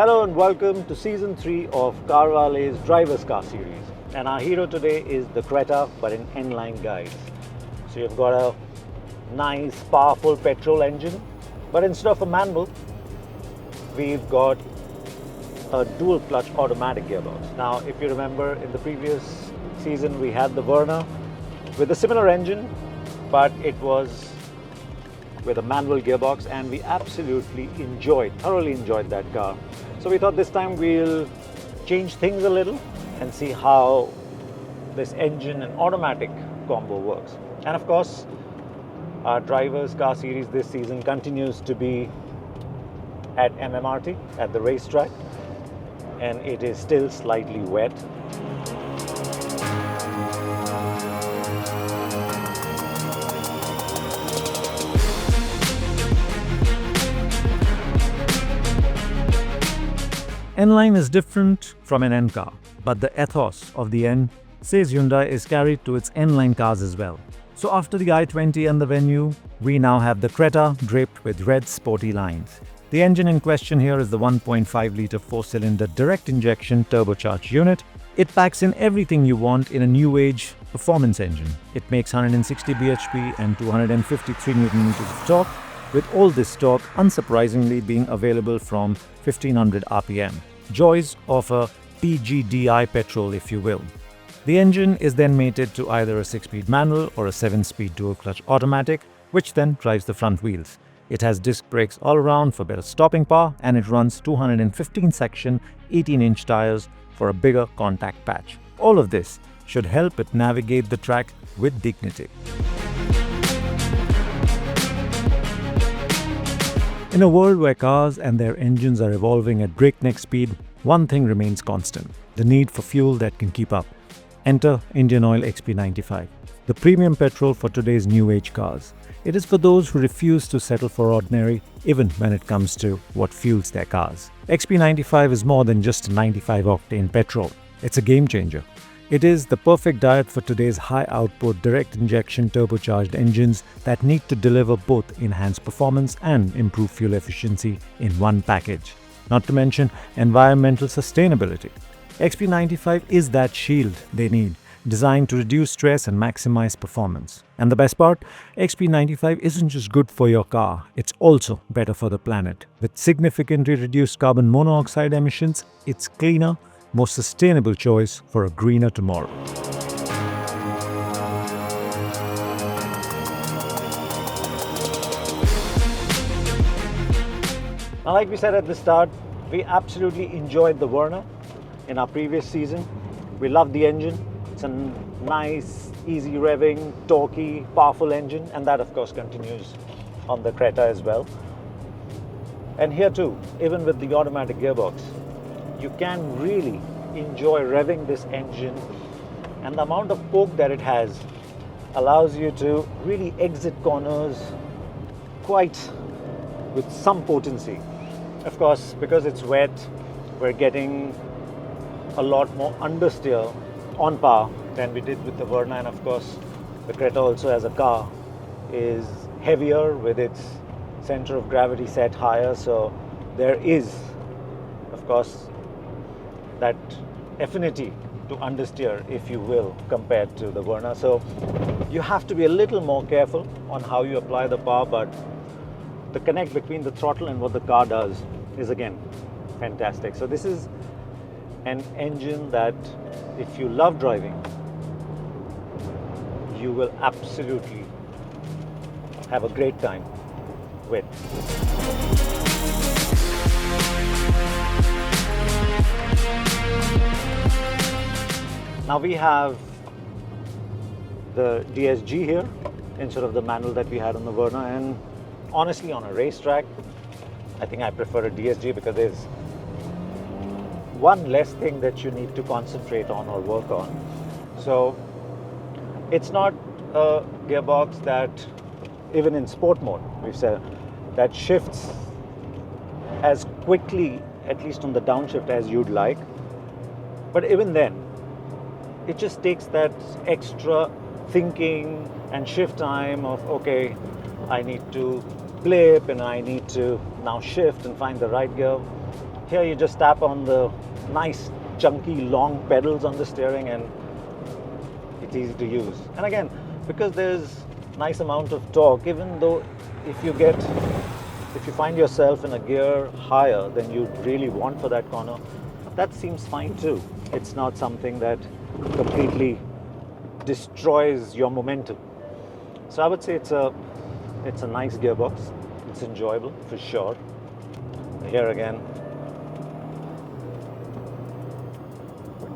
Hello and welcome to Season 3 of CarWale's Driver's Car Series. And our hero today is the Creta, but in N Line guise. So you've got a nice, powerful petrol engine, but instead of a manual, we've got a dual clutch automatic gearbox. Now, if you remember, in the previous season, we had the Verna with a similar engine, but it was with a manual gearbox, and we absolutely thoroughly enjoyed that car. So we thought this time we'll change things a little and see how this engine and automatic combo works. And of course, our Driver's Car Series this season continues to be at MMRT, at the racetrack, and it is still slightly wet. N Line is different from an N car, but the ethos of the N, says Hyundai, is carried to its N Line cars as well. So after the i20 and the Venue, we now have the Creta draped with red sporty lines. The engine in question here is the 1.5-litre 4-cylinder direct injection turbocharged unit. It packs in everything you want in a new age performance engine. It makes 160 bhp and 253 Nm of torque, with all this torque unsurprisingly being available from 1500 RPM. Joys of a PGDI petrol, if you will. The engine is then mated to either a 6-speed manual or a 7-speed dual-clutch automatic, which then drives the front wheels. It has disc brakes all around for better stopping power, and it runs 215-section 18-inch tires for a bigger contact patch. All of this should help it navigate the track with dignity. In a world where cars and their engines are evolving at breakneck speed, one thing remains constant: the need for fuel that can keep up. Enter Indian Oil XP95, the premium petrol for today's new age cars. It is for those who refuse to settle for ordinary, even when it comes to what fuels their cars. XP95 is more than just a 95-octane petrol. It's a game changer. It is the perfect diet for today's high-output direct-injection turbocharged engines that need to deliver both enhanced performance and improved fuel efficiency in one package. Not to mention environmental sustainability. XP95 is that shield they need, designed to reduce stress and maximize performance. And the best part, XP95 isn't just good for your car, it's also better for the planet. With significantly reduced carbon monoxide emissions, it's cleaner, more sustainable choice for a greener tomorrow. Now, like we said at the start, we absolutely enjoyed the Verna in our previous season. We loved the engine. It's a nice, easy revving, torquey, powerful engine, and that of course continues on the Creta as well. And here too, even with the automatic gearbox, you can really enjoy revving this engine, and the amount of poke that it has allows you to really exit corners quite with some potency. Of course, because it's wet, we're getting a lot more understeer on power than we did with the Verna, and of course the Creta also as a car is heavier with its center of gravity set higher, so there is of course that affinity to understeer, if you will, compared to the Verna. So you have to be a little more careful on how you apply the power, but the connect between the throttle and what the car does is again fantastic. So this is an engine that if you love driving, you will absolutely have a great time with. Now we have the DSG here instead of the manual that we had on the Verna, and honestly on a racetrack, I think I prefer a DSG because there's one less thing that you need to concentrate on or work on. So it's not a gearbox that, even in sport mode, we've said, that shifts as quickly, at least on the downshift, as you'd like. But even then, it just takes that extra thinking and shift time of, okay, I need to blip and I need to now shift and find the right gear. Here you just tap on the nice chunky long pedals on the steering and it's easy to use. And again, because there's nice amount of torque, even though if you find yourself in a gear higher than you really want for that corner, that seems fine too. It's not something that completely destroys your momentum. So I would say it's a nice gearbox. It's enjoyable for sure. Here again,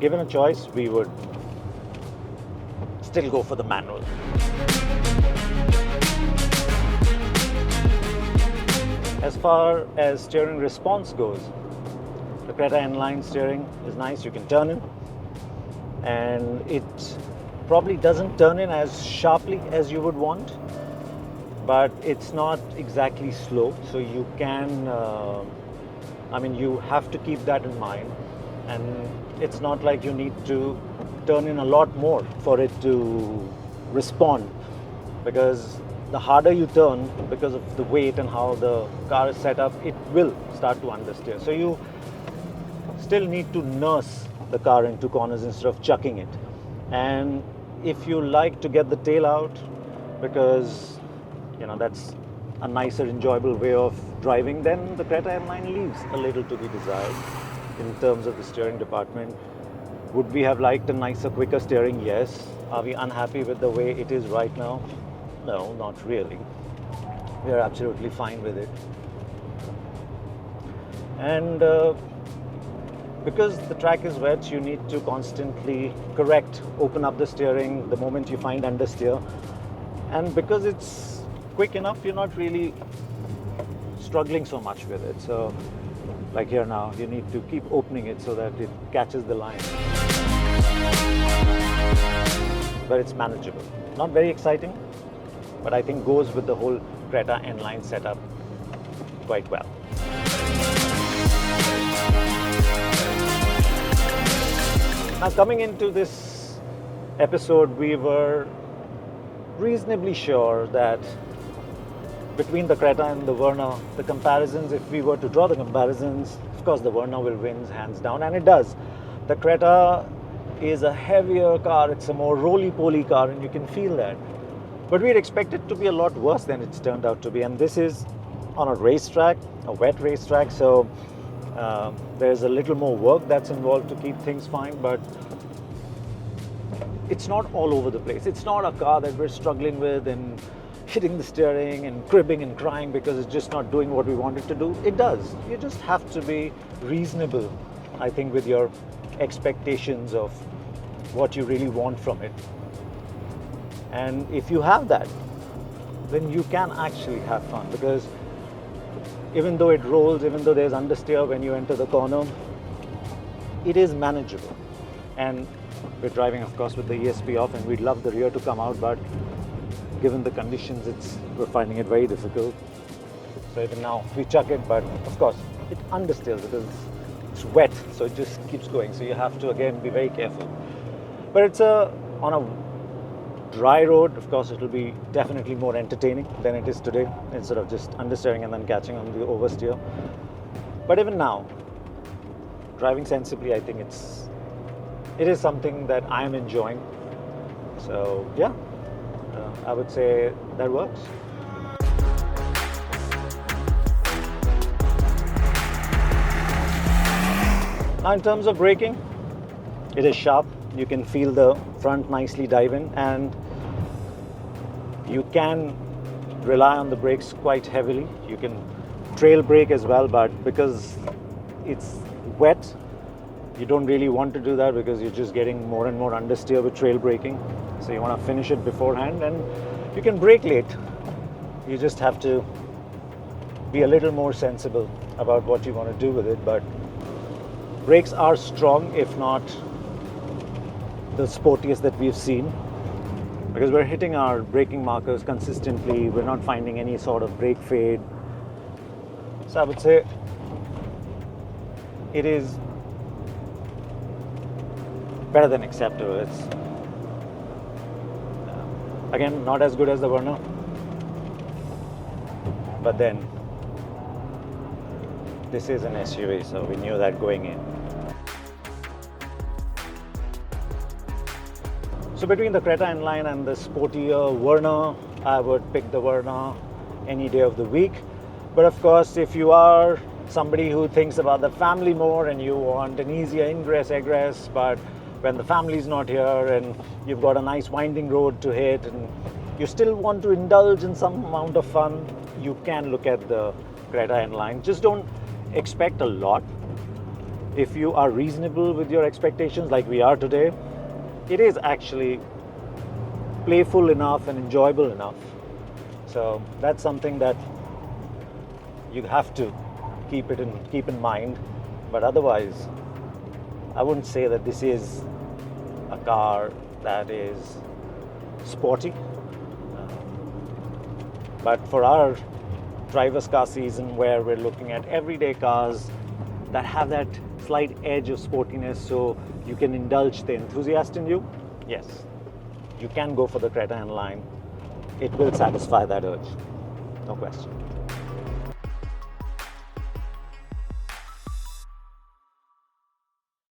given a choice, we would still go for the manual. As far as steering response goes, the Creta N Line steering is nice. You can turn in, and it probably doesn't turn in as sharply as you would want, but it's not exactly slow, so you can you have to keep that in mind. And it's not like you need to turn in a lot more for it to respond, because the harder you turn, because of the weight and how the car is set up, it will start to understeer. So you still need to nurse the car into corners instead of chucking it. And if you like to get the tail out, because that's a nicer, enjoyable way of driving, then the Creta N Line leaves a little to be desired in terms of the steering department. Would we have liked a nicer, quicker steering? Yes. Are we unhappy with the way it is right now? No, not really. We are absolutely fine with it. And because the track is wet, you need to constantly open up the steering the moment you find understeer. And because it's quick enough, you're not really struggling so much with it. So like here now, you need to keep opening it so that it catches the line. But it's manageable. Not very exciting, but I think goes with the whole Creta N Line setup quite well. Now, coming into this episode, we were reasonably sure that between the Creta and the Verna, the comparisons, if we were to draw the comparisons, of course the Verna will win hands down, and it does. The Creta is a heavier car, it's a more roly-poly car, and you can feel that. But we'd expect it to be a lot worse than it's turned out to be, and this is on a racetrack, a wet racetrack, so there's a little more work that's involved to keep things fine, but it's not all over the place. It's not a car that we're struggling with and hitting the steering and cribbing and crying because it's just not doing what we want it to do. It does. You just have to be reasonable, I think, with your expectations of what you really want from it. And if you have that, then you can actually have fun, because even though it rolls, even though there's understeer when you enter the corner, it is manageable. And we're driving, of course, with the ESP off, and we'd love the rear to come out, but given the conditions, we're finding it very difficult. So even now, we chuck it, but of course, it understeers because it's wet, so it just keeps going. So you have to, again, be very careful. But it's on a dry road, of course, it'll be definitely more entertaining than it is today, instead of just understeering and then catching on the oversteer. But even now, driving sensibly, I think it is something that I'm enjoying. So yeah, I would say that works. Now in terms of braking, it is sharp. You can feel the front nicely dive in, and you can rely on the brakes quite heavily. You can trail brake as well, but because it's wet, you don't really want to do that because you're just getting more and more understeer with trail braking. So you want to finish it beforehand, and you can brake late. You just have to be a little more sensible about what you want to do with it. But brakes are strong, if not the sportiest that we've seen, because we're hitting our braking markers consistently. We're not finding any sort of brake fade. So I would say it is better than acceptable. It's again not as good as the Verna, but then this is an SUV, so we knew that going in. So between the Creta N Line and the sportier Verna, I would pick the Verna any day of the week. But of course, if you are somebody who thinks about the family more and you want an easier ingress, egress, but when the family's not here and you've got a nice winding road to hit and you still want to indulge in some amount of fun, you can look at the Creta N Line. Just don't expect a lot. If you are reasonable with your expectations like we are today, it is actually playful enough and enjoyable enough. So that's something that you have to keep in mind. But otherwise, I wouldn't say that this is a car that is sporty. But for our driver's car season, where we're looking at everyday cars that have that slight edge of sportiness, so you can indulge the enthusiast in you, yes, you can go for the Creta N Line. It will satisfy that urge, no question.